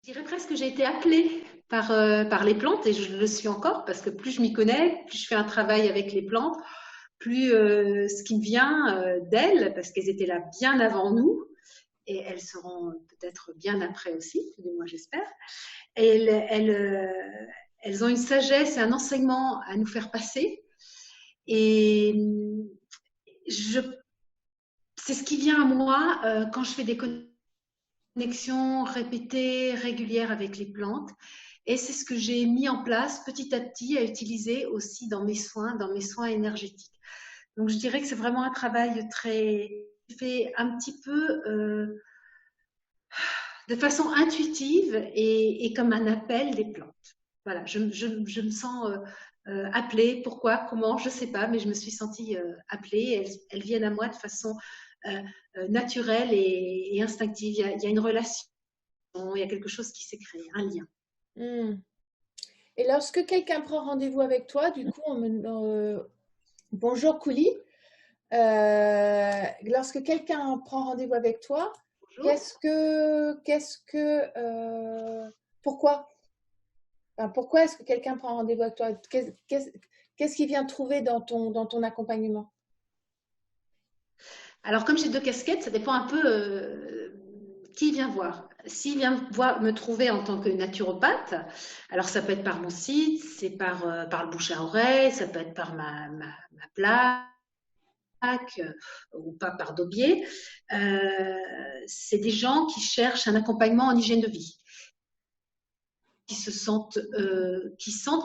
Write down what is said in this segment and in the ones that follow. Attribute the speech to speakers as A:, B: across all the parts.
A: Je dirais presque que j'ai été appelée par les plantes et je le suis encore parce que plus je m'y connais, plus je fais un travail avec les plantes, plus ce qui me vient d'elles, parce qu'elles étaient là bien avant nous et elles seront peut-être bien après aussi, du moins j'espère. Et elles ont une sagesse et un enseignement à nous faire passer. Et je, c'est ce qui vient à moi quand je fais des connexions répétées, régulières avec les plantes. Et c'est ce que j'ai mis en place petit à petit à utiliser aussi dans mes soins énergétiques. Donc je dirais que c'est vraiment un travail très fait un petit peu de façon intuitive et comme un appel des plantes. Voilà, je me sens appelée. Pourquoi, comment, je ne sais pas, mais je me suis sentie appelée. Elles viennent à moi de façon naturelle et instinctive. Il y a une relation, il y a quelque chose qui s'est créé, un lien.
B: Hmm. Et lorsque quelqu'un prend rendez-vous avec toi, du coup, bonjour Kouli. Lorsque quelqu'un prend rendez-vous avec toi,
A: Bonjour.
B: pourquoi? Enfin, pourquoi est-ce que quelqu'un prend rendez-vous avec toi? Qu'est-ce qu'il vient trouver dans ton accompagnement?
A: Alors, comme j'ai deux casquettes, ça dépend un peu qui vient voir. S'il vient voir, me trouver en tant que naturopathe, alors ça peut être par mon site, c'est par le bouche à oreille, ça peut être par ma plaque ou pas par Daubier. C'est des gens qui cherchent un accompagnement en hygiène de vie, qui sentent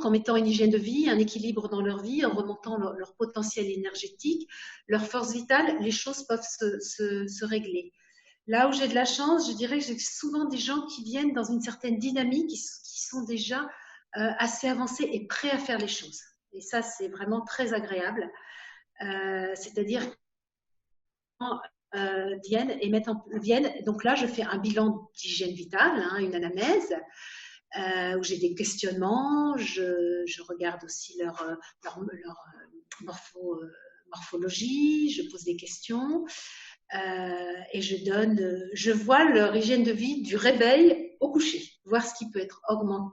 A: qu'en mettant une hygiène de vie, un équilibre dans leur vie, en remontant leur potentiel énergétique, leur force vitale, les choses peuvent se régler. Là où j'ai de la chance, je dirais que j'ai souvent des gens qui viennent dans une certaine dynamique, qui sont déjà assez avancés et prêts à faire les choses. Et ça, c'est vraiment très agréable. C'est-à-dire viennent. Donc là, je fais un bilan d'hygiène vitale, hein, une anamnèse, où j'ai des questionnements. Je regarde aussi leur morphologie, je pose des questions. Et je vois leur hygiène de vie du réveil au coucher, voir ce qui peut être augmenté,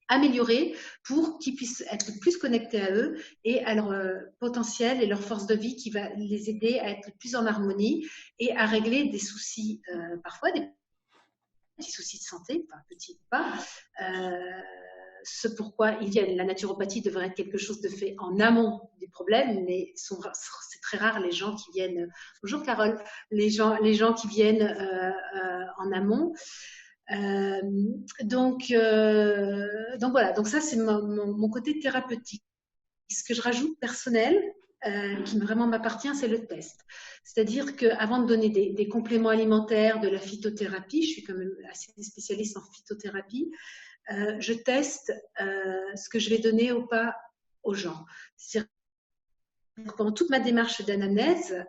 A: amélioré pour qu'ils puissent être plus connectés à eux et à leur potentiel et leur force de vie qui va les aider à être plus en harmonie et à régler des soucis, parfois des petits soucis de santé, enfin petits ou pas. Ce pourquoi la naturopathie devrait être quelque chose de fait en amont des problèmes, mais c'est très rare les gens qui viennent. Bonjour Carole, les gens qui viennent en amont. Euh, donc voilà, donc ça c'est mon côté thérapeutique. Ce que je rajoute personnel, qui vraiment m'appartient, c'est le test. C'est-à-dire qu'avant de donner des compléments alimentaires, de la phytothérapie, je suis quand même assez spécialiste en phytothérapie, je teste ce que je vais donner ou pas aux gens. C'est-à-dire pendant toute ma démarche d'anamnèse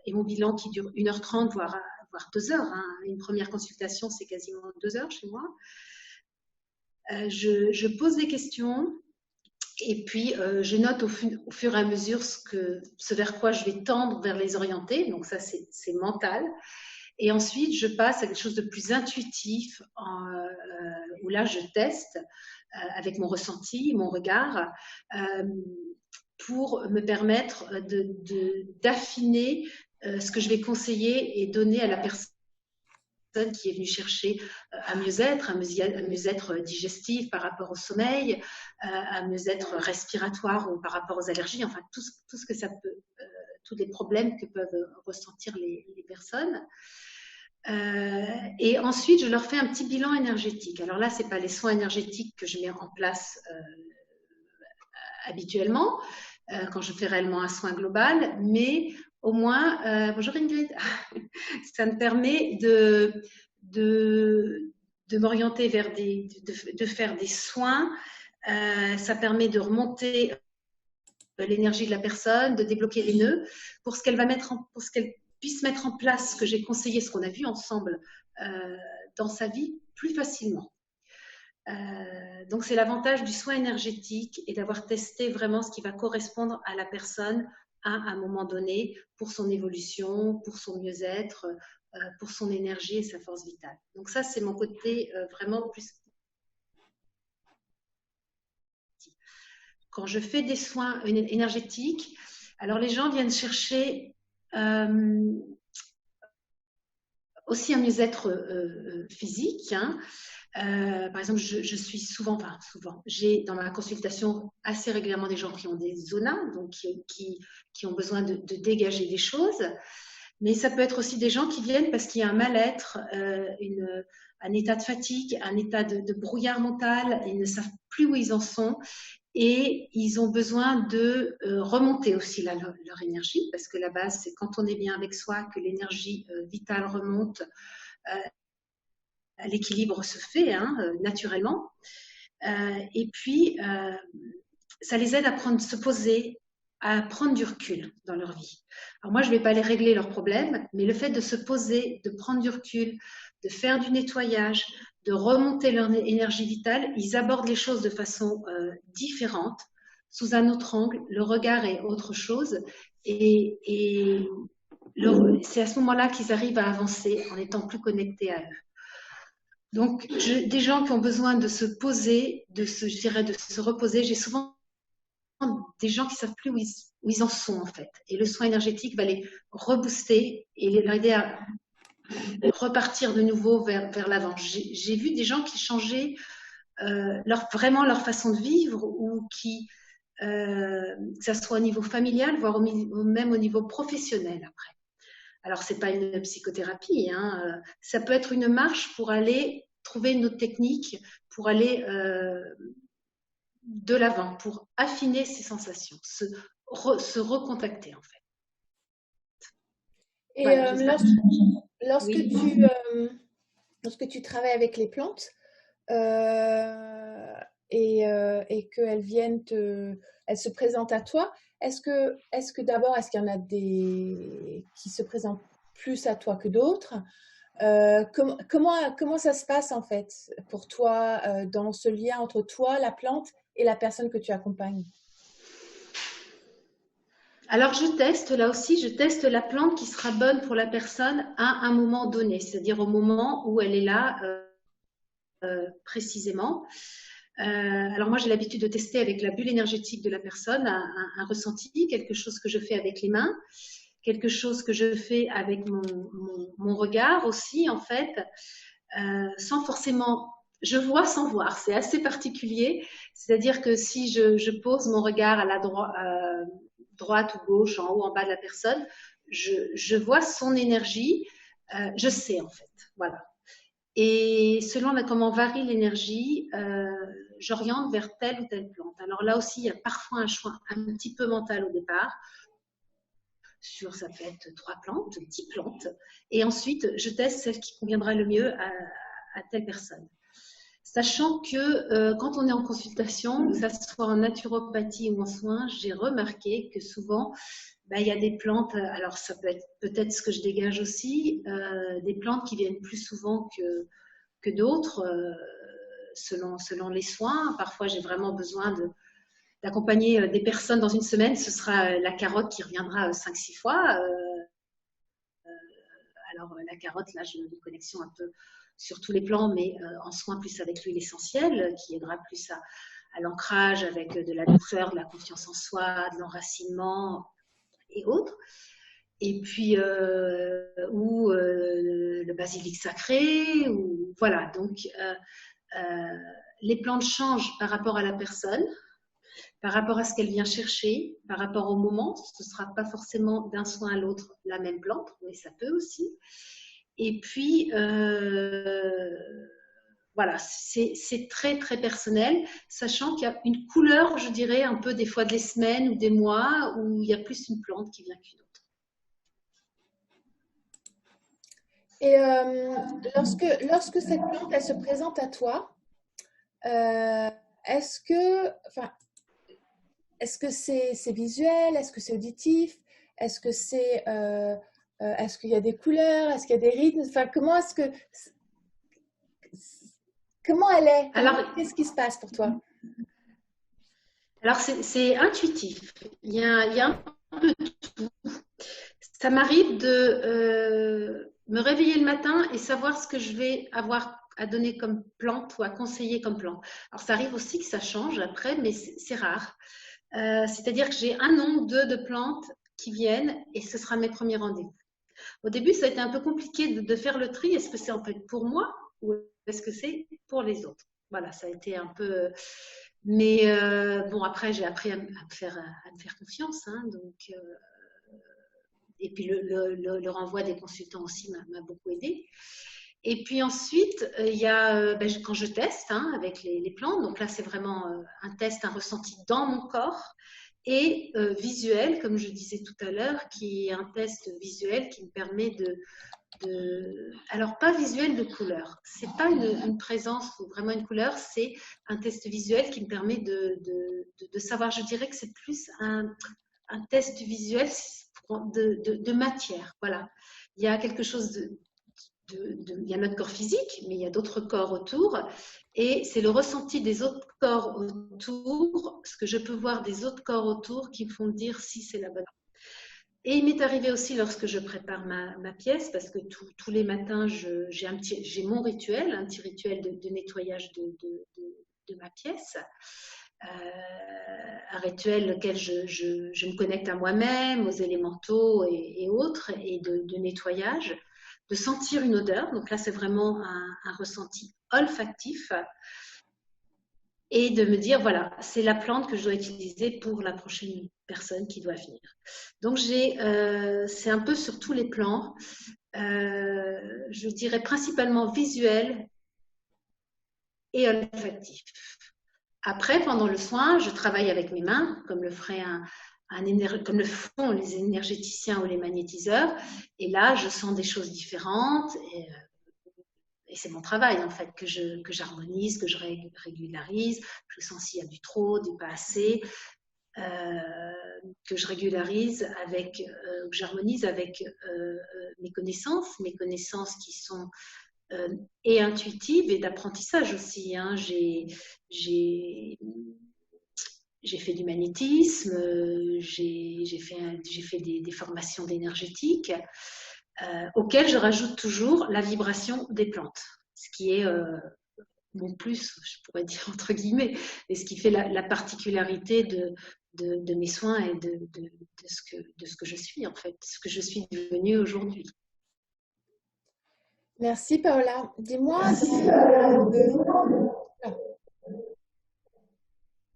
A: et mon bilan qui dure 1h30, voire 2 heures, hein, une première consultation, c'est quasiment 2 heures chez moi, je pose des questions et puis je note au fur et à mesure ce vers quoi je vais tendre, vers les orienter. Donc ça, c'est mental. Et ensuite, je passe à quelque chose de plus intuitif, où là, je teste avec mon ressenti, mon regard, euh, pour me permettre d'affiner ce que je vais conseiller et donner à la personne qui est venue chercher un mieux-être, un mieux-être digestif par rapport au sommeil, un mieux-être respiratoire ou par rapport aux allergies, enfin tout ce que ça peut, tous les problèmes que peuvent ressentir les personnes. Et ensuite, je leur fais un petit bilan énergétique. Alors là, ce n'est pas les soins énergétiques que je mets en place habituellement, quand je fais réellement un soin global, mais au moins, bonjour Ingrid, ça me permet de m'orienter vers de faire des soins. Ça permet de remonter l'énergie de la personne, de débloquer les nœuds pour ce qu'elle puisse mettre en place ce que j'ai conseillé, ce qu'on a vu ensemble dans sa vie plus facilement. Donc c'est l'avantage du soin énergétique et d'avoir testé vraiment ce qui va correspondre à la personne à un moment donné pour son évolution, pour son mieux-être, pour son énergie et sa force vitale. Donc ça, c'est mon côté vraiment plus. Quand je fais des soins énergétiques, alors les gens viennent chercher aussi un mieux-être physique. Hein. Par exemple, je suis souvent, j'ai dans ma consultation assez régulièrement des gens qui ont des zonas, donc qui ont besoin de dégager des choses. Mais ça peut être aussi des gens qui viennent parce qu'il y a un mal-être, un état de fatigue, un état de brouillard mental, ils ne savent plus où ils en sont et ils ont besoin de remonter aussi leur énergie parce que la base, c'est quand on est bien avec soi que l'énergie vitale remonte, l'équilibre se fait naturellement. Et puis, ça les aide à se poser, à prendre du recul dans leur vie. Alors moi, je ne vais pas les régler leurs problèmes, mais le fait de se poser, de prendre du recul, de faire du nettoyage, de remonter leur énergie vitale, ils abordent les choses de façon différente, sous un autre angle, le regard est autre chose, et c'est à ce moment-là qu'ils arrivent à avancer en étant plus connectés à eux. Donc, des gens qui ont besoin de se poser, de se reposer, j'ai souvent des gens qui ne savent plus où ils en sont en fait. Et le soin énergétique va les rebooster et leur aider à repartir de nouveau vers l'avant. J'ai vu des gens qui changeaient vraiment leur façon de vivre ou que ça soit au niveau familial, voire même au niveau professionnel après. Alors, ce n'est pas une psychothérapie, hein. Ça peut être une marche pour aller trouver une autre technique, pour aller de l'avant, pour affiner ses sensations, se recontacter en fait.
B: Et voilà, lorsque tu travailles avec les plantes et qu'elles viennent elles se présentent à toi, est-ce que d'abord, est-ce qu'il y en a des qui se présentent plus à toi que d'autres? Comment ça se passe en fait pour toi dans ce lien entre toi, la plante et la personne que tu accompagnes?
A: Alors je teste la plante qui sera bonne pour la personne à un moment donné, c'est-à-dire au moment où elle est là précisément. Alors moi j'ai l'habitude de tester avec la bulle énergétique de la personne, un ressenti, quelque chose que je fais avec les mains, quelque chose que je fais avec mon regard aussi en fait, sans forcément, je vois sans voir, c'est assez particulier, c'est-à-dire que si je pose mon regard à la droite ou gauche, en haut, en bas de la personne, je vois son énergie, je sais en fait, voilà. Et selon comment varie l'énergie, j'oriente vers telle ou telle plante. Alors là aussi, il y a parfois un choix un petit peu mental au départ. Ça peut être 3 plantes, 10 plantes. Et ensuite, je teste celle qui conviendra le mieux à telle personne. Sachant que quand on est en consultation, que ce soit en naturopathie ou en soins, j'ai remarqué que souvent, il y a des plantes, alors ça peut être peut-être ce que je dégage aussi, des plantes qui viennent plus souvent que d'autres, selon les soins. Parfois, j'ai vraiment besoin d'accompagner des personnes dans une semaine. Ce sera la carotte qui reviendra 5-6 fois. Alors, la carotte, là, j'ai une connexion un peu sur tous les plans, mais en soins plus avec l'huile essentielle, qui aidera plus à l'ancrage avec de la douceur, de la confiance en soi, de l'enracinement et autres. Et puis, ou le basilic sacré, ou voilà. Donc, les plantes changent par rapport à la personne, par rapport à ce qu'elle vient chercher, par rapport au moment. Ce ne sera pas forcément d'un soin à l'autre la même plante, mais ça peut aussi. Et puis, voilà, c'est très, très personnel, sachant qu'il y a une couleur, je dirais, un peu des fois des semaines ou des mois, où il y a plus une plante qui vient qu'une autre.
B: Et lorsque cette plante, elle se présente à toi, est-ce que c'est visuel? Est-ce que c'est auditif? Est-ce qu'il y a des couleurs? Est-ce qu'il y a des rythmes? Enfin, comment elle est? Qu'est-ce qui se passe pour toi?
A: Alors, c'est intuitif. Il y a un peu tout. Ça m'arrive de me réveiller le matin et savoir ce que je vais avoir à donner comme plante ou à conseiller comme plante. Alors ça arrive aussi que ça change après, mais c'est rare. C'est-à-dire que j'ai un nom ou deux de plantes qui viennent et ce sera mes premiers rendez-vous. Au début, ça a été un peu compliqué de faire le tri. Est-ce que c'est en fait pour moi ou est-ce que c'est pour les autres? Voilà, ça a été un peu. Mais bon, après, j'ai appris à me faire confiance. Hein, donc, et puis le renvoi des consultants aussi m'a beaucoup aidé. Et puis ensuite, il y a quand je teste hein, avec les plantes, donc là c'est vraiment un test, un ressenti dans mon corps et visuel, comme je disais tout à l'heure, qui est un test visuel qui me permet alors pas visuel de couleur, c'est pas une présence ou vraiment une couleur, c'est un test visuel qui me permet de savoir, je dirais que c'est plus un test visuel de matière, voilà. Il y a quelque chose il y a notre corps physique, mais il y a d'autres corps autour. Et c'est le ressenti des autres corps autour, ce que je peux voir des autres corps autour qui me font dire si c'est la bonne. Et il m'est arrivé aussi lorsque je prépare ma pièce, parce que tous les matins, j'ai mon rituel, un petit rituel de nettoyage de ma pièce. Un rituel auquel je me connecte à moi-même, aux élémentaux et autres, et de nettoyage, de sentir une odeur. Donc là, c'est vraiment un ressenti olfactif. Et de me dire, voilà, c'est la plante que je dois utiliser pour la prochaine personne qui doit venir. Donc, c'est un peu sur tous les plans. Je dirais principalement visuel et olfactif. Après, pendant le soin, je travaille avec mes mains, comme le comme le font les énergéticiens ou les magnétiseurs. Et là, je sens des choses différentes. Et c'est mon travail, en fait, que j'harmonise, que je régularise. Je sens s'il y a du trop, du pas assez. Que je régularise que j'harmonise avec mes connaissances qui sont et intuitives et d'apprentissage aussi. Hein. J'ai fait du magnétisme, j'ai fait des formations d'énergétique auxquelles je rajoute toujours la vibration des plantes, ce qui est mon plus, je pourrais dire entre guillemets, et ce qui fait la particularité de mes soins et de ce que je suis en fait, ce que je suis devenue aujourd'hui.
B: Merci Paola. Dis-moi,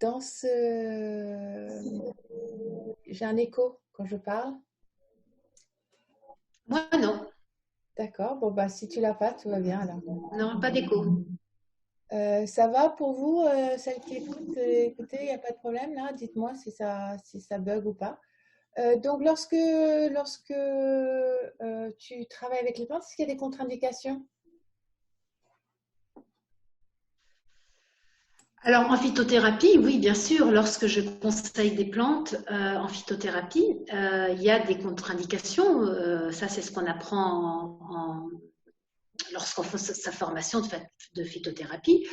B: dans ce... J'ai un écho quand je parle.
A: Moi, non.
B: D'accord. Bon, bah, si tu l'as pas, tout va bien alors.
A: Non, pas d'écho.
B: Ça va pour vous, celles qui écoutez, il n'y a pas de problème là? Dites-moi si ça bug ou pas. Donc, lorsque tu travailles avec les plantes, est-ce qu'il y a des contre-indications?
A: Alors, en phytothérapie, oui, bien sûr, lorsque je conseille des plantes en phytothérapie, il y a des contre-indications. Ça, c'est ce qu'on apprend lorsqu'on fait sa formation de phytothérapie.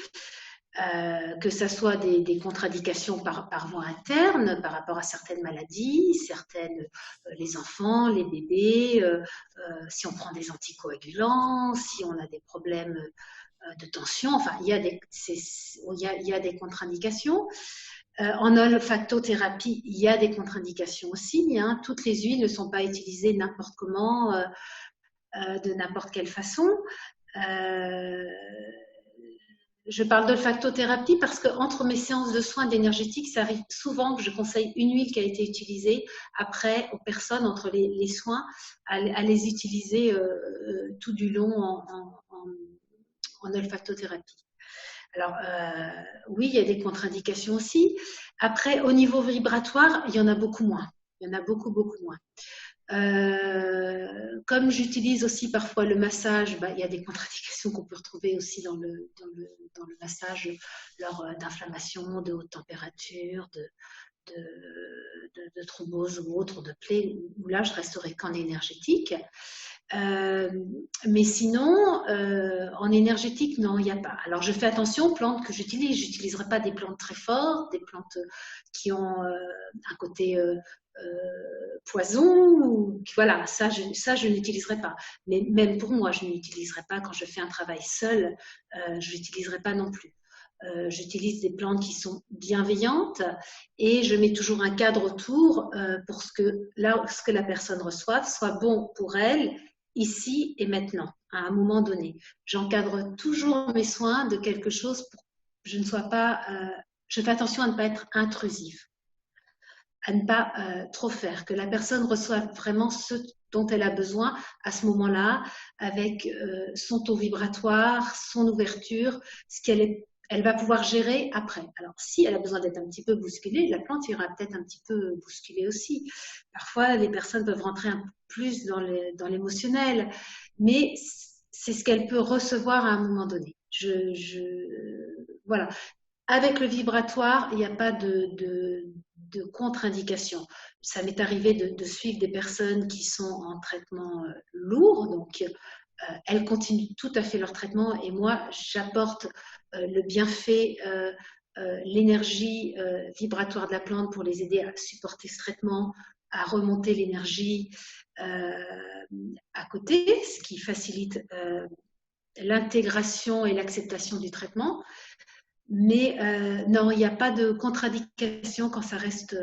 A: Que ça soit des contre-indications par voie interne, par rapport à certaines maladies, les enfants, les bébés, si on prend des anticoagulants, si on a des problèmes de tension, enfin, il y a des contre-indications. En olfactothérapie, il y a des contre-indications aussi. Hein. Toutes les huiles ne sont pas utilisées n'importe comment, de n'importe quelle façon. Je parle d'olfactothérapie parce qu'entre mes séances de soins d'énergétique, ça arrive souvent que je conseille une huile qui a été utilisée après aux personnes entre les soins à les utiliser tout du long en olfactothérapie. Alors, oui, il y a des contre-indications aussi. Après, au niveau vibratoire, il y en a beaucoup moins. Il y en a beaucoup, beaucoup moins. Comme j'utilise aussi parfois le massage, il y a des contre-indications qu'on peut retrouver aussi dans le massage lors d'inflammation, de haute température, de thrombose ou autre, de plaie, où là je resterai qu'en énergétique. Mais sinon, en énergétique, non, il n'y a pas. Alors, je fais attention aux plantes que j'utilise. Je n'utiliserai pas des plantes très fortes, des plantes qui ont un côté poison. Voilà, ça, je n'utiliserai pas. Mais même pour moi, je n'utiliserai pas quand je fais un travail seul. Je n'utiliserai pas non plus. J'utilise des plantes qui sont bienveillantes et je mets toujours un cadre autour pour que ce que la personne reçoive soit bon pour elle ici et maintenant, à un moment donné. J'encadre toujours mes soins de quelque chose pour que je ne sois pas... je fais attention à ne pas être intrusive, à ne pas trop faire, que la personne reçoive vraiment ce dont elle a besoin à ce moment-là, avec son taux vibratoire, son ouverture, ce elle va pouvoir gérer après. Alors, si elle a besoin d'être un petit peu bousculée, la plante ira peut-être un petit peu bousculée aussi. Parfois, les personnes peuvent rentrer un peu plus dans l'émotionnel, mais c'est ce qu'elle peut recevoir à un moment donné. Voilà. Avec le vibratoire, il n'y a pas de contre-indication. Ça m'est arrivé de suivre des personnes qui sont en traitement lourd, donc elles continuent tout à fait leur traitement et moi, j'apporte le bienfait, l'énergie vibratoire de la plante pour les aider à supporter ce traitement, à remonter l'énergie à côté, ce qui facilite l'intégration et l'acceptation du traitement. Mais non, il n'y a pas de contre-indication quand ça reste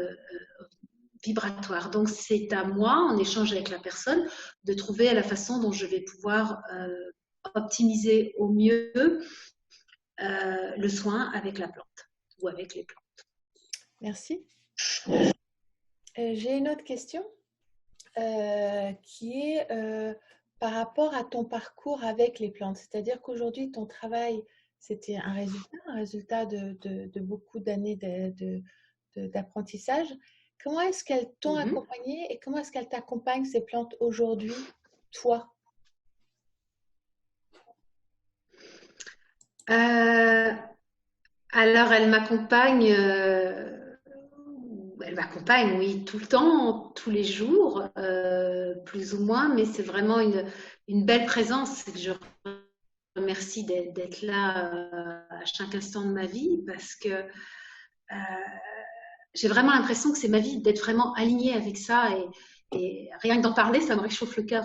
A: vibratoire. Donc, c'est à moi, en échange avec la personne, de trouver la façon dont je vais pouvoir optimiser au mieux le soin avec la plante ou avec les plantes.
B: Merci. J'ai une autre question qui est par rapport à ton parcours avec les plantes. C'est-à-dire qu'aujourd'hui, ton travail, c'était un résultat de beaucoup d'années d'apprentissage. Comment est-ce qu'elles t'ont accompagné et comment est-ce qu'elles t'accompagnent, ces plantes, aujourd'hui, toi?
A: Alors, elle m'accompagne, oui, tout le temps, tous les jours, plus ou moins, mais c'est vraiment une belle présence. Je remercie d'être là à chaque instant de ma vie parce que j'ai vraiment l'impression que c'est ma vie, d'être vraiment alignée avec ça et rien que d'en parler, ça me réchauffe le cœur.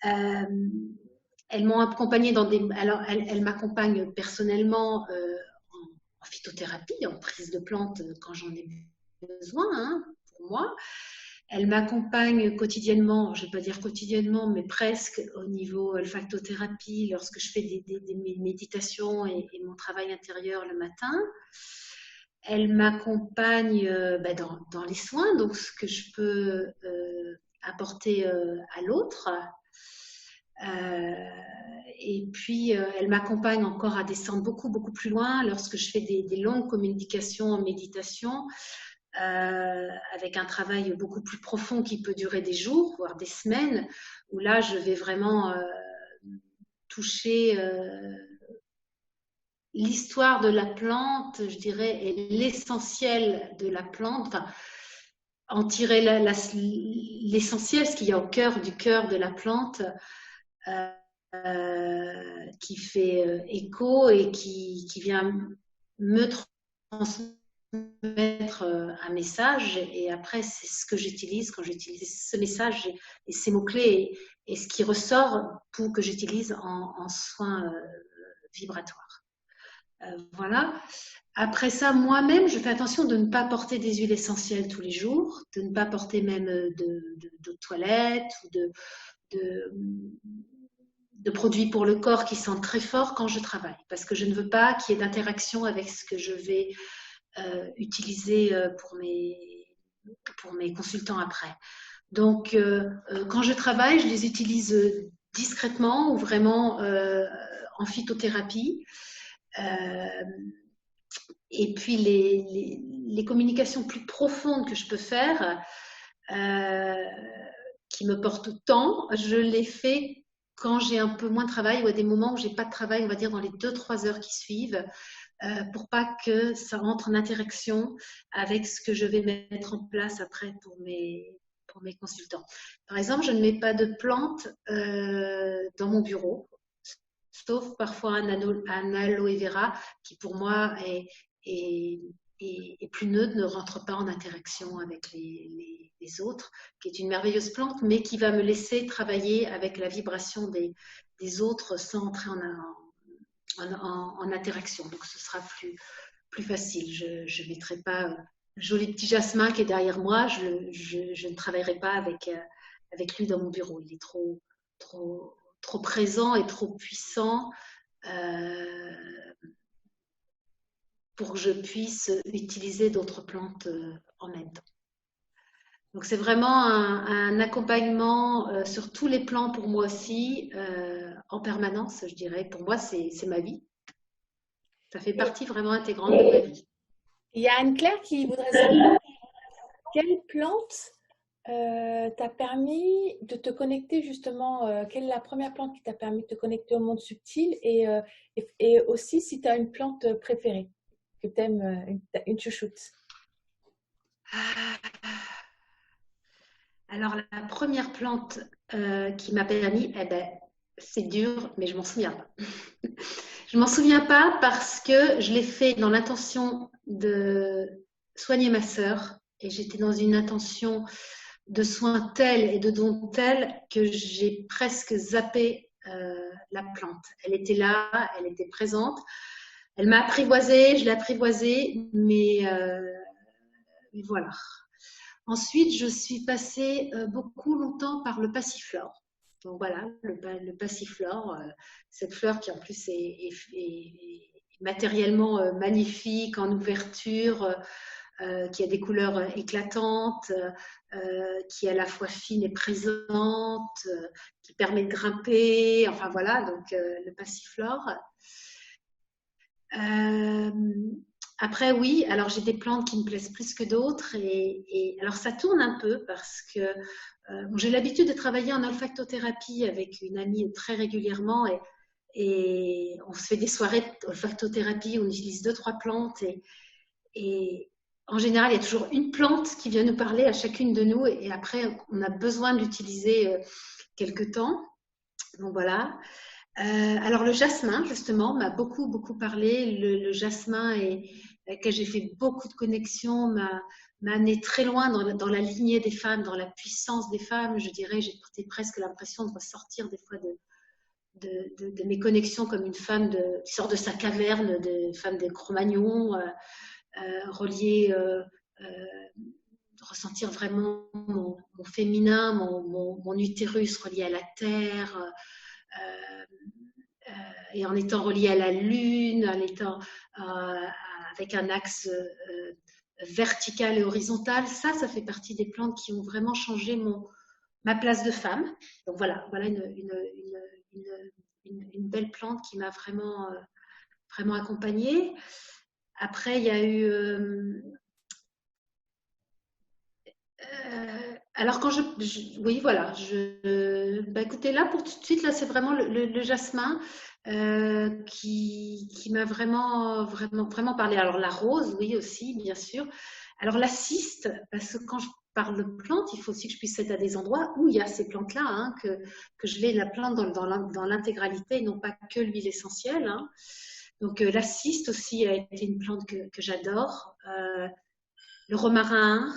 A: Elles m'ont accompagnée alors elles m'accompagnent personnellement en phytothérapie, en prise de plantes quand j'en ai besoin, hein, pour moi. Elles m'accompagnent quotidiennement, je ne vais pas dire quotidiennement, mais presque au niveau olfactothérapie, lorsque je fais des méditations et mon travail intérieur le matin. Elles m'accompagnent dans les soins, donc ce que je peux apporter à l'autre. Et puis, elle m'accompagne encore à descendre beaucoup, beaucoup plus loin lorsque je fais des longues communications en méditation, avec un travail beaucoup plus profond qui peut durer des jours, voire des semaines, où là, je vais vraiment toucher l'histoire de la plante, je dirais, et l'essentiel de la plante, enfin, en tirer l'essentiel, ce qu'il y a au cœur du cœur de la plante, qui fait écho et qui vient me transmettre un message. Et après, c'est ce que j'utilise quand j'utilise ce message et ces mots-clés et ce qui ressort pour que j'utilise en soins vibratoires. Voilà. Après ça, moi-même, je fais attention de ne pas porter des huiles essentielles tous les jours, de ne pas porter même d'eau de toilette ou de produits pour le corps qui sentent très fort quand je travaille, parce que je ne veux pas qu'il y ait d'interaction avec ce que je vais utiliser pour mes consultants après. Donc, quand je travaille, je les utilise discrètement ou vraiment en phytothérapie. Et puis, les communications plus profondes que je peux faire, qui me portent tant, je les fais quand j'ai un peu moins de travail ou à des moments où j'ai pas de travail, on va dire dans les 2-3 heures qui suivent, pour pas que ça rentre en interaction avec ce que je vais mettre en place après pour mes consultants. Par exemple, je ne mets pas de plantes dans mon bureau, sauf parfois un aloe vera qui pour moi est et Pluneux ne rentre pas en interaction avec les autres, qui est une merveilleuse plante, mais qui va me laisser travailler avec la vibration des autres sans entrer en interaction. Donc ce sera plus facile. Je ne mettrai pas joli petit jasmin qui est derrière moi, je ne travaillerai pas avec lui dans mon bureau. Il est trop présent et trop puissant pour que je puisse utiliser d'autres plantes en même temps. Donc c'est vraiment un accompagnement sur tous les plans pour moi aussi, en permanence, je dirais. Pour moi, c'est ma vie. Ça fait
B: Et
A: partie vraiment intégrante de ma vie.
B: il y a Anne-Claire qui voudrait savoir quelle plante t'a permis de te connecter justement, quelle est la première plante qui t'a permis de te connecter au monde subtil et aussi si tu as une plante préférée, que tu aimes, une chouchoute.
A: Alors, la première plante qui m'a permis, eh ben, c'est dur, mais je m'en souviens pas. Je m'en souviens pas parce que je l'ai fait dans l'intention de soigner ma sœur et j'étais dans une intention de soins telle et de dons tels que j'ai presque zappé la plante. Elle était là, elle était présente. Elle m'a apprivoisée, je l'ai apprivoisée, mais voilà. Ensuite, je suis passée beaucoup longtemps par le passiflore. Donc voilà, le passiflore, cette fleur qui en plus est matériellement magnifique, en ouverture, qui a des couleurs éclatantes, qui est à la fois fine et présente, qui permet de grimper, enfin voilà, donc le passiflore. Après, oui, alors j'ai des plantes qui me plaisent plus que d'autres et alors ça tourne un peu parce que bon, j'ai l'habitude de travailler en olfactothérapie avec une amie très régulièrement et on se fait des soirées d'olfactothérapie, on utilise 2-3 plantes et en général, il y a toujours une plante qui vient nous parler à chacune de nous et après, on a besoin de l'utiliser quelque temps. Donc voilà. Alors le jasmin, justement, m'a beaucoup parlé. Le jasmin, avec lequel j'ai fait beaucoup de connexions, m'a amené très loin dans la lignée des femmes, dans la puissance des femmes. Je dirais, j'ai presque l'impression de ressortir des fois de mes connexions comme une femme qui sort de sa caverne, de femme des Cro-Magnons, reliée, ressentir vraiment mon féminin, mon utérus relié à la terre. Et en étant relié à la lune, en étant avec un axe vertical et horizontal, ça fait partie des plantes qui ont vraiment changé ma place de femme. Donc voilà une belle plante qui m'a vraiment accompagnée. Après, il y a eu alors quand oui voilà, bah écoutez là pour tout de suite là c'est vraiment le jasmin qui m'a vraiment parlé. Alors la rose oui aussi bien sûr. Alors la cyste parce que quand je parle de plantes il faut aussi que je puisse être à des endroits où il y a ces plantes là hein, que je vais la plante dans l'intégralité et non pas que l'huile essentielle. Hein. Donc la cyste aussi a été une plante que j'adore. Le romarin.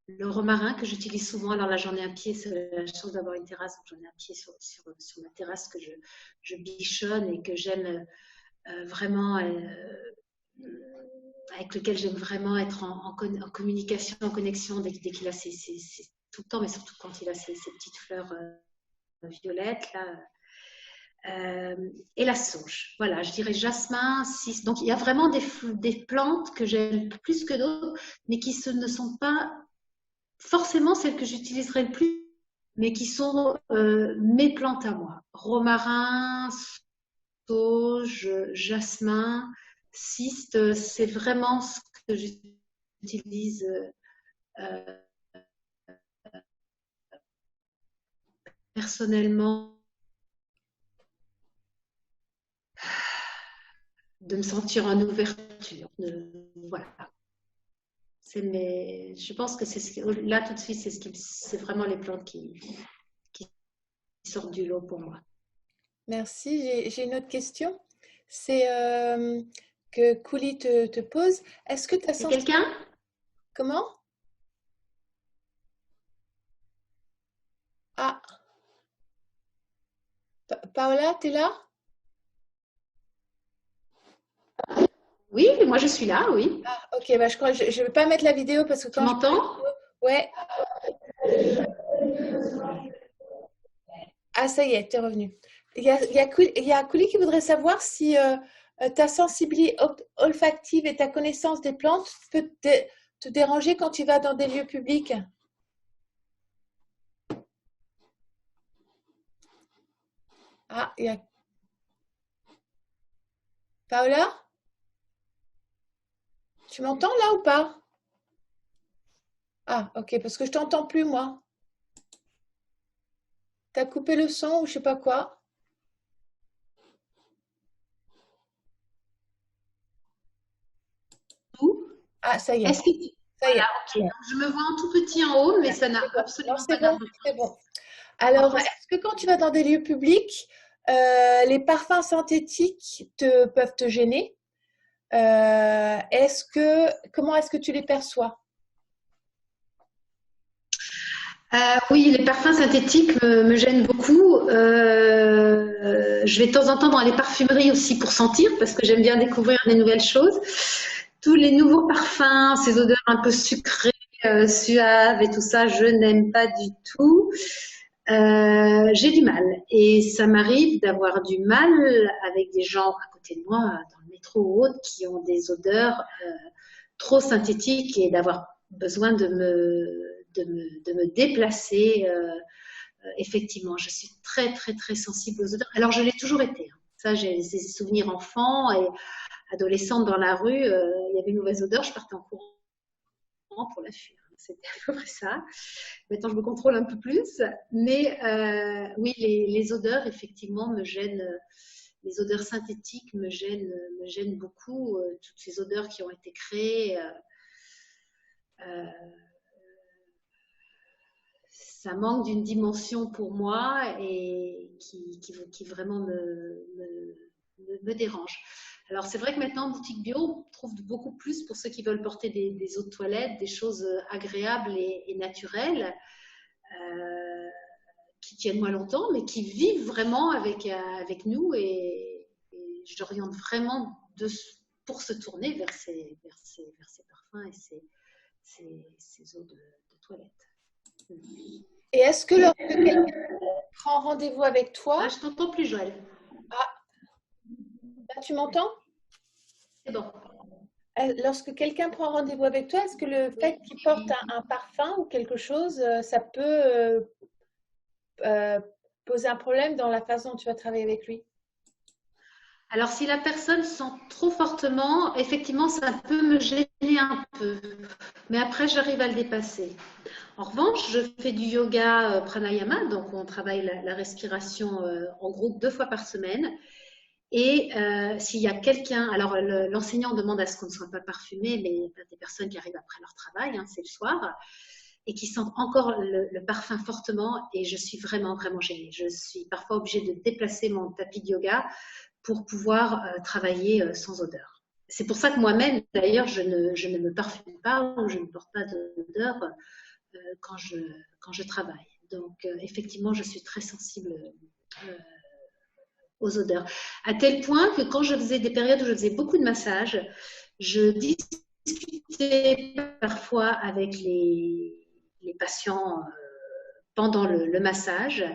A: Le romarin que j'utilise souvent, alors là j'en ai un pied, c'est la chance d'avoir une terrasse, donc j'en ai un pied sur ma terrasse que je bichonne et que j'aime vraiment, avec lequel j'aime vraiment être en communication, en connexion dès qu'il a tout le temps, mais surtout quand il a ses petites fleurs violettes là. Et la sauge. Voilà, je dirais jasmin, cis. Donc il y a vraiment des plantes que j'aime plus que d'autres, mais qui ne sont pas forcément celles que j'utiliserai le plus, mais qui sont mes plantes à moi. Romarin, sauge, jasmin, cyste, c'est vraiment ce que j'utilise personnellement, de me sentir en ouverture. Voilà. Je pense que là tout de suite, c'est vraiment les plantes qui sortent du lot pour moi.
B: Merci. J'ai une autre question. C'est que Couli te pose. Est-ce que tu as
A: C'est
B: senti…
A: quelqu'un?
B: Comment? Ah, Paola, tu es là?
A: Oui, moi je suis là, oui.
B: Ah, ok, bah, je crois je ne vais pas mettre la vidéo parce que
A: Tu
B: quand je…
A: m'entends?
B: Ouais, ah, ça y est, tu es revenu. Il y a Couli qui voudrait savoir si ta sensibilité olfactive et ta connaissance des plantes peut te déranger quand tu vas dans des lieux publics. Ah, il y a Paola, tu m'entends là ou pas? Ah, ok, parce que je t'entends plus, moi. T'as coupé le son ou je sais pas quoi.
A: Où?
B: Ah, ça y est,
A: Est-ce que tu-
B: ça y est.
A: Ok, donc je me vois en tout petit en haut, mais
B: Ouais,
A: ça n'a
B: c'est bon. Non,
A: absolument
B: c'est
A: pas
B: bon,
A: d'importance.
B: c'est bon. Alors,
A: L'important,
B: est-ce que quand tu vas dans des lieux publics, les parfums synthétiques peuvent te gêner? Comment est-ce que tu les perçois?
A: Oui, les parfums synthétiques me gênent beaucoup. Je vais de temps en temps dans les parfumeries aussi pour sentir, parce que j'aime bien découvrir des nouvelles choses. Tous les nouveaux parfums, ces odeurs un peu sucrées, suaves et tout ça, je n'aime pas du tout. J'ai du mal. Et ça m'arrive d'avoir du mal avec des gens à côté de moi, dans le métro ou autre, qui ont des odeurs trop synthétiques et d'avoir besoin de me déplacer. Effectivement, je suis très, très, très sensible aux odeurs. Alors, je l'ai toujours été. Hein. Ça, j'ai des souvenirs enfants et adolescente dans la rue. Il y avait une mauvaise odeur, je partais en courant pour la fuir. C'était à peu près ça. Maintenant, je me contrôle un peu plus. Mais oui, les odeurs, effectivement, me gênent. Les odeurs synthétiques me gênent beaucoup. Toutes ces odeurs qui ont été créées. Euh, Ça manque d'une dimension pour moi et qui vraiment me dérange. Alors c'est vrai que maintenant en boutique bio, on trouve beaucoup plus pour ceux qui veulent porter des eaux de toilette, des choses agréables et naturelles, euh, qui tiennent moins longtemps, mais qui vivent vraiment avec nous et j'oriente vraiment pour se tourner vers ces parfums et ces eaux de toilette.
B: Et est-ce que lorsque quelqu'un prend rendez-vous avec
A: Ah,
B: toi,
A: je t'entends plus, Joël.
B: là, tu m'entends?
A: C'est bon.
B: Lorsque quelqu'un prend rendez-vous avec toi, est-ce que le fait qu'il porte un parfum ou quelque chose, ça peut euh, poser un problème dans la façon dont tu vas travailler avec lui?
A: Alors, si la personne sent trop fortement, effectivement, ça peut me gêner un peu. Mais après, j'arrive à le dépasser. En revanche, je fais du yoga pranayama, donc on travaille la respiration en groupe 2 fois par semaine. Et s'il y a quelqu'un, alors l'enseignant demande à ce qu'on ne soit pas parfumé, mais il y a des personnes qui arrivent après leur travail, hein, c'est le soir, et qui sentent encore le parfum fortement, et je suis vraiment, vraiment gênée. Je suis parfois obligée de déplacer mon tapis de yoga pour pouvoir travailler sans odeur. C'est pour ça que moi-même, d'ailleurs, je ne me parfume pas ou je ne porte pas d'odeur quand, quand je travaille. Donc, effectivement, je suis très sensible aux odeurs. À tel point que quand je faisais des périodes où je faisais beaucoup de massages, je discutais parfois avec les patients pendant le massage.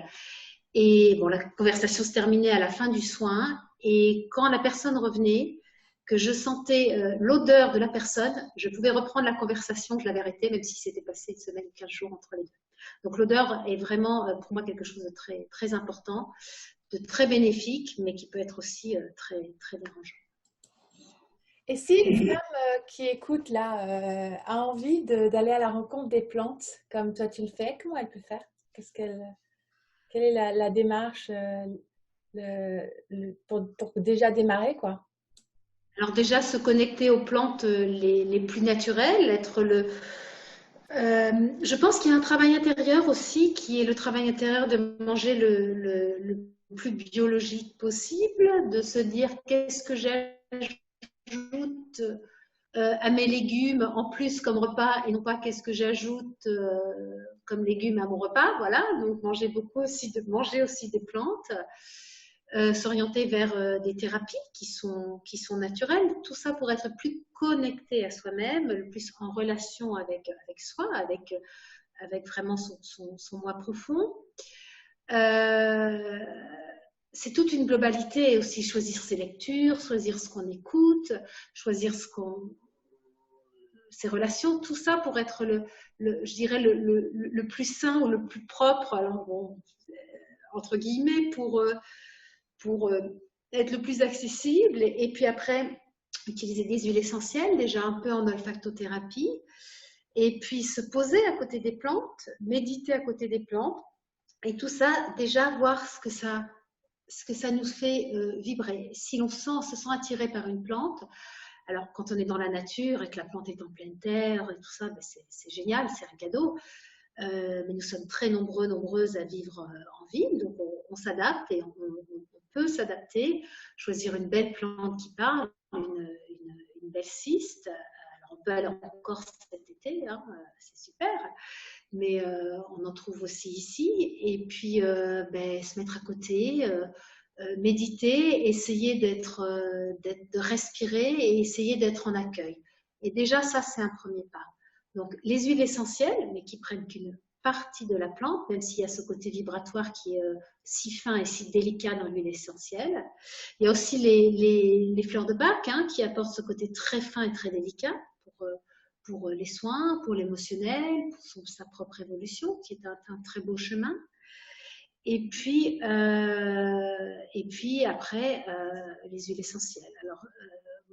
A: Et bon, la conversation se terminait à la fin du soin. Et quand la personne revenait, que je sentais l'odeur de la personne, je pouvais reprendre la conversation que je l'avais arrêtée, même si c'était passé une semaine ou 15 jours entre les deux. Donc l'odeur est vraiment pour moi quelque chose de très, très important, de très bénéfique, mais qui peut être aussi très, très dérangeant.
B: Et si une femme qui écoute là a envie d'aller à la rencontre des plantes, comme toi tu le fais, comment elle peut faire? Quelle est la démarche pour déjà démarrer, quoi?
A: Alors déjà, se connecter aux plantes les plus naturelles, être je pense qu'il y a un travail intérieur aussi, qui est le travail intérieur de manger le plus biologique possible, de se dire qu'est-ce que j'aime j'ajoute à mes légumes en plus comme repas et non pas qu'est-ce que j'ajoute comme légumes à mon repas. Voilà, donc manger aussi des plantes, s'orienter vers des thérapies qui sont naturelles. Tout ça pour être plus connecté à soi-même, le plus en relation avec soi, avec vraiment son moi profond. C'est toute une globalité aussi, choisir ses lectures, choisir ce qu'on écoute, choisir ses relations, tout ça pour être je dirais le plus sain ou le plus propre, alors bon, entre guillemets, pour être le plus accessible. Et puis après, utiliser des huiles essentielles, déjà un peu en olfactothérapie, et puis se poser à côté des plantes, méditer à côté des plantes, et tout ça, déjà voir ce que ça nous fait vibrer. Si l'on se sent attiré par une plante, alors quand on est dans la nature et que la plante est en pleine terre et tout ça, ben c'est génial, c'est un cadeau. Mais nous sommes très nombreuses à vivre en ville, donc on s'adapte et on peut s'adapter, choisir une belle plante qui parle, une belle cyste. Alors on peut aller en Corse cet été, hein, c'est super, mais on en trouve aussi ici. Et puis se mettre à côté, méditer, essayer de respirer et essayer d'être en accueil. Et déjà ça, c'est un premier pas. Donc les huiles essentielles, mais qui prennent qu'une partie de la plante, même s'il y a ce côté vibratoire qui est si fin et si délicat dans l'huile essentielle. Il y a aussi les fleurs de bac, hein, qui apportent ce côté très fin et très délicat pour les soins, pour l'émotionnel, pour sa propre évolution, qui est un très beau chemin. Et puis après, les huiles essentielles. Alors,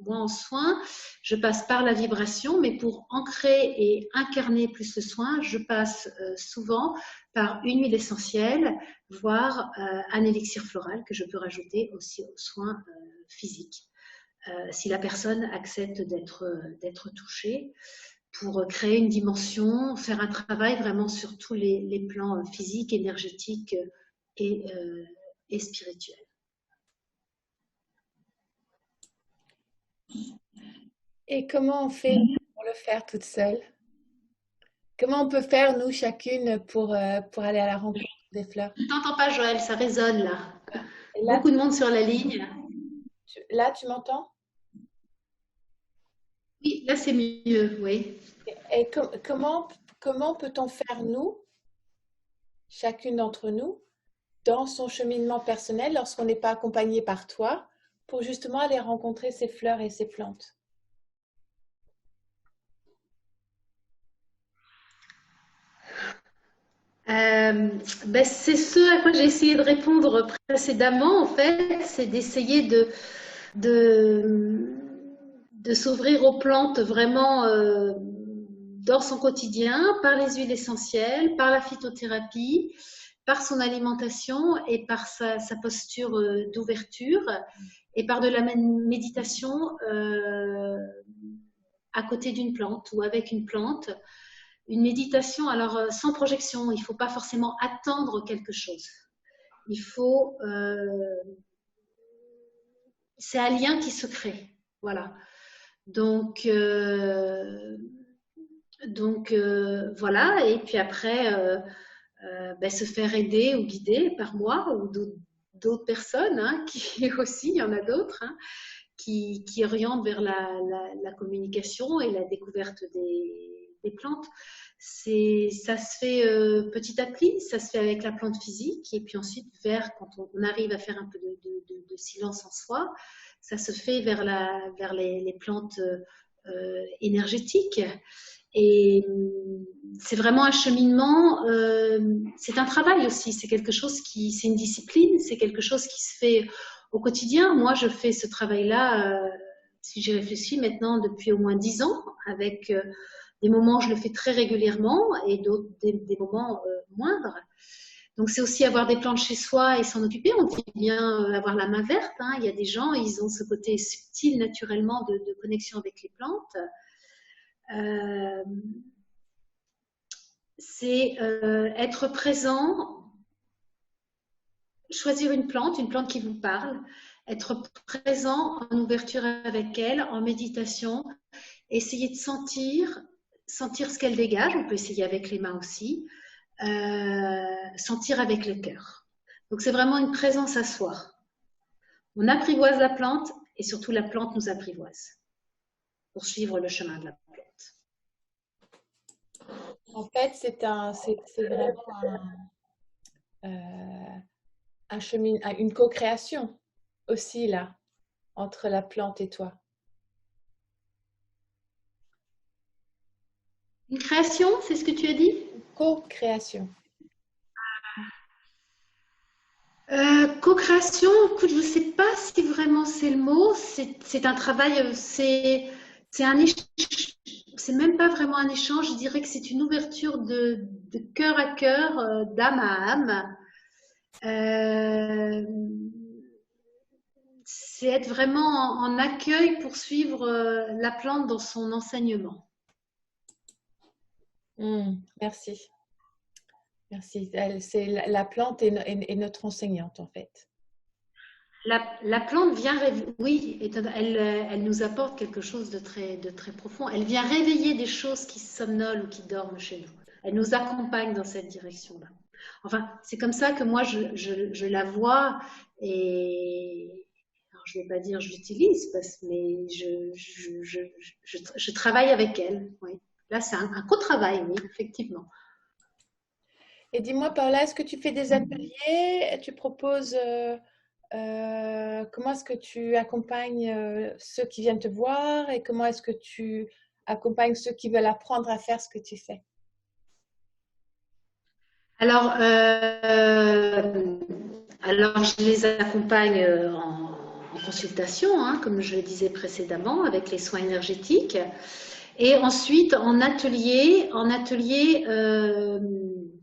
A: moi, en soin, je passe par la vibration, mais pour ancrer et incarner plus le soin, je passe souvent par une huile essentielle, voire un élixir floral que je peux rajouter aussi aux soins physiques. Si la personne accepte d'être touchée, pour créer une dimension, faire un travail vraiment sur tous les plans physiques, énergétiques et spirituels.
B: Et comment on fait pour le faire toute seule? Comment on peut faire, nous, chacune, pour aller à la rencontre des fleurs?
A: Je ne t'entends pas, Joël, ça résonne là.
B: Et là,
A: Beaucoup de monde sur la ligne.
B: tu m'entends?
A: Oui, là c'est mieux, oui.
B: Et comment peut-on faire, nous, chacune d'entre nous, dans son cheminement personnel, lorsqu'on n'est pas accompagné par toi, pour justement aller rencontrer ces fleurs et ces plantes?
A: C'est ce à quoi j'ai essayé de répondre précédemment, en fait, c'est d'essayer de, de s'ouvrir aux plantes vraiment dans son quotidien, par les huiles essentielles, par la phytothérapie, par son alimentation et par sa posture d'ouverture et par de la méditation à côté d'une plante ou avec une plante. Une méditation, alors sans projection, il ne faut pas forcément attendre quelque chose. Il faut... c'est un lien qui se crée. Voilà. Donc voilà. Et puis après, se faire aider ou guider par moi ou d'autres personnes, hein, qui aussi, il y en a d'autres, hein, qui orientent vers la communication et la découverte des plantes. Ça se fait petit à petit, ça se fait avec la plante physique et puis ensuite quand on arrive à faire un peu de silence en soi, ça se fait vers les plantes énergétiques. Et c'est vraiment un cheminement, c'est un travail aussi, c'est une discipline, c'est quelque chose qui se fait au quotidien. Moi, je fais ce travail-là, si j'y réfléchis maintenant, depuis au moins 10 ans, avec des moments où je le fais très régulièrement et d'autres des moments moindres. Donc, c'est aussi avoir des plantes chez soi et s'en occuper. On dit bien avoir la main verte, hein. Il y a des gens, ils ont ce côté subtil naturellement de connexion avec les plantes. C'est être présent choisir une plante qui vous parle, être présent en ouverture avec elle, en méditation, essayer de sentir ce qu'elle dégage. On peut essayer avec les mains aussi, sentir avec le cœur. Donc c'est vraiment une présence à soi. On apprivoise la plante et surtout la plante nous apprivoise pour suivre le chemin de la plante.
B: En fait, c'est vraiment euh, une co-création aussi là, entre la plante et toi.
A: Une création, c'est ce que tu as dit?
B: Co-création.
A: Co-création, écoute, je ne sais pas si vraiment c'est le mot. C'est un travail, c'est un échange. C'est même pas vraiment un échange. Je dirais que c'est une ouverture de cœur à cœur, d'âme à âme. Euh, c'est être vraiment en accueil pour suivre la plante dans son enseignement.
B: Merci. Merci. La plante est notre enseignante en fait.
A: La plante vient, oui, elle nous apporte quelque chose de très profond. Elle vient réveiller des choses qui somnolent ou qui dorment chez nous. Elle nous accompagne dans cette direction-là. Enfin, c'est comme ça que moi, je la vois et alors, je ne vais pas dire je l'utilise, mais je travaille avec elle. Oui. Là, c'est un co-travail, oui, effectivement.
B: Et dis-moi, Paola, est-ce que tu fais des ateliers? Tu proposes, comment est-ce que tu accompagnes ceux qui viennent te voir et comment est-ce que tu accompagnes ceux qui veulent apprendre à faire ce que tu fais?
A: Alors, alors je les accompagne en consultation, hein, comme je le disais précédemment, avec les soins énergétiques. Et ensuite, en atelier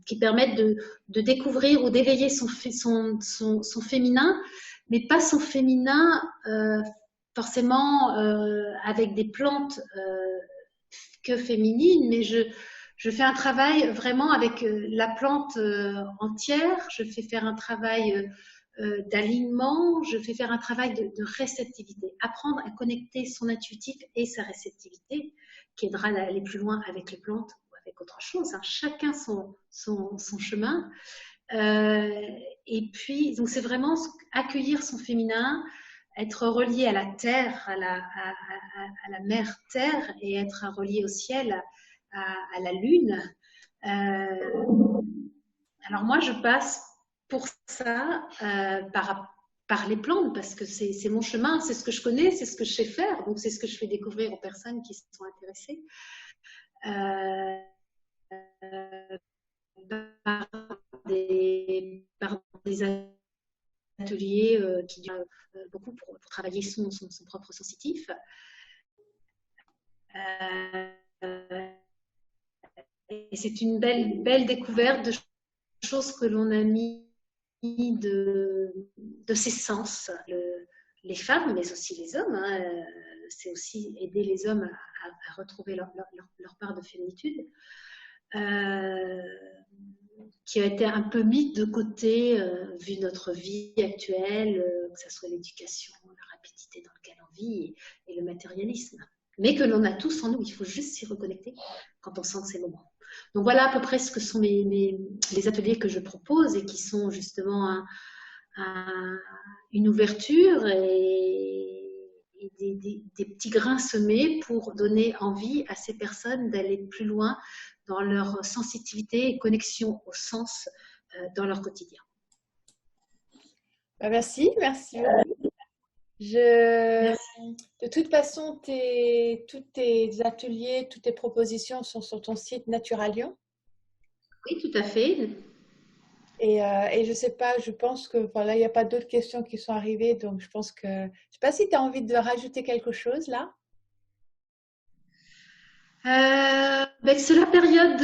A: qui permettent de découvrir ou d'éveiller son féminin, mais pas son féminin forcément avec des plantes que féminines, mais je fais un travail vraiment avec la plante entière. Je fais faire un travail d'alignement. Je fais faire un travail de réceptivité. Apprendre à connecter son intuitif et sa réceptivité, qui aidera à aller plus loin avec les plantes ou avec autre chose. Hein. Chacun son chemin. Et puis, donc c'est vraiment accueillir son féminin, être relié à la terre, à la mère terre, et être relié au ciel, à la lune. Alors moi, je passe pour ça par les plantes, parce que c'est mon chemin, c'est ce que je connais, c'est ce que je sais faire, donc c'est ce que je fais découvrir aux personnes qui sont intéressées. Par par des ateliers qui durent beaucoup pour travailler son propre sensitif. Et c'est une belle découverte de choses que l'on a mis de ses sens, les femmes, mais aussi les hommes. Hein, c'est aussi aider les hommes à retrouver leur part de féminitude. Qui a été un peu mis de côté vu notre vie actuelle, que ce soit l'éducation, la rapidité dans laquelle on vit et le matérialisme. Mais que l'on a tous en nous, il faut juste s'y reconnecter quand on sent ces moments. Donc voilà à peu près ce que sont les ateliers que je propose et qui sont justement une ouverture et des petits grains semés pour donner envie à ces personnes d'aller plus loin dans leur sensibilité et connexion au sens dans leur quotidien.
B: Merci. De toute façon, tous tes ateliers, toutes tes propositions sont sur ton site Naturalion.
A: Oui, tout à fait.
B: Et je ne sais pas, je pense que voilà, il n'y a pas d'autres questions qui sont arrivées. Donc, je pense que. Je ne sais pas si tu as envie de rajouter quelque chose là.
A: C'est la période.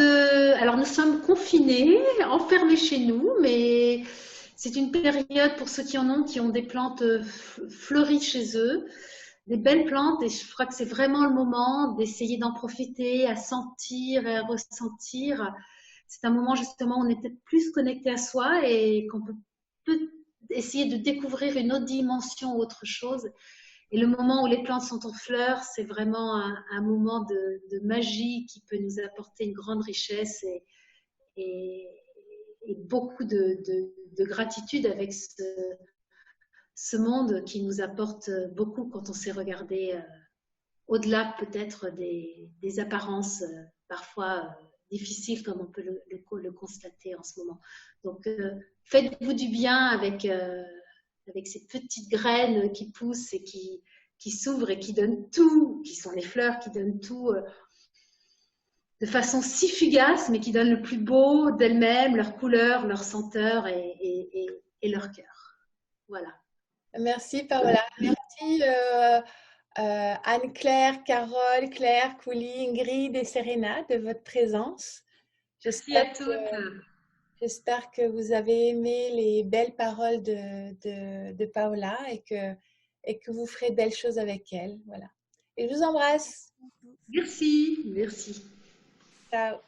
A: Alors, nous sommes confinés, enfermés chez nous, mais c'est une période pour ceux qui ont des plantes fleuries chez eux, des belles plantes. Et je crois que c'est vraiment le moment d'essayer d'en profiter, à sentir et à ressentir. C'est un moment justement où on est peut-être plus connecté à soi et qu'on peut essayer de découvrir une autre dimension, autre chose. Et le moment où les plantes sont en fleurs, c'est vraiment un moment de magie qui peut nous apporter une grande richesse et, et beaucoup de gratitude avec ce monde qui nous apporte beaucoup quand on sait regarder au-delà peut-être des apparences parfois difficiles comme on peut le constater en ce moment. Donc, faites-vous du bien avec ces petites graines qui poussent et qui s'ouvrent et qui donnent tout, qui sont les fleurs, qui donnent tout de façon si fugace, mais qui donnent le plus beau d'elles-mêmes, leur couleur, leur senteur et leur cœur. Voilà.
B: Merci Paola. Merci Anne-Claire, Carole, Claire, Couli, Ingrid et Serena de votre présence.
A: Merci à toutes.
B: J'espère que vous avez aimé les belles paroles de Paola et que vous ferez de belles choses avec elle. Voilà. Et je vous embrasse.
A: Merci, merci.
B: Ciao.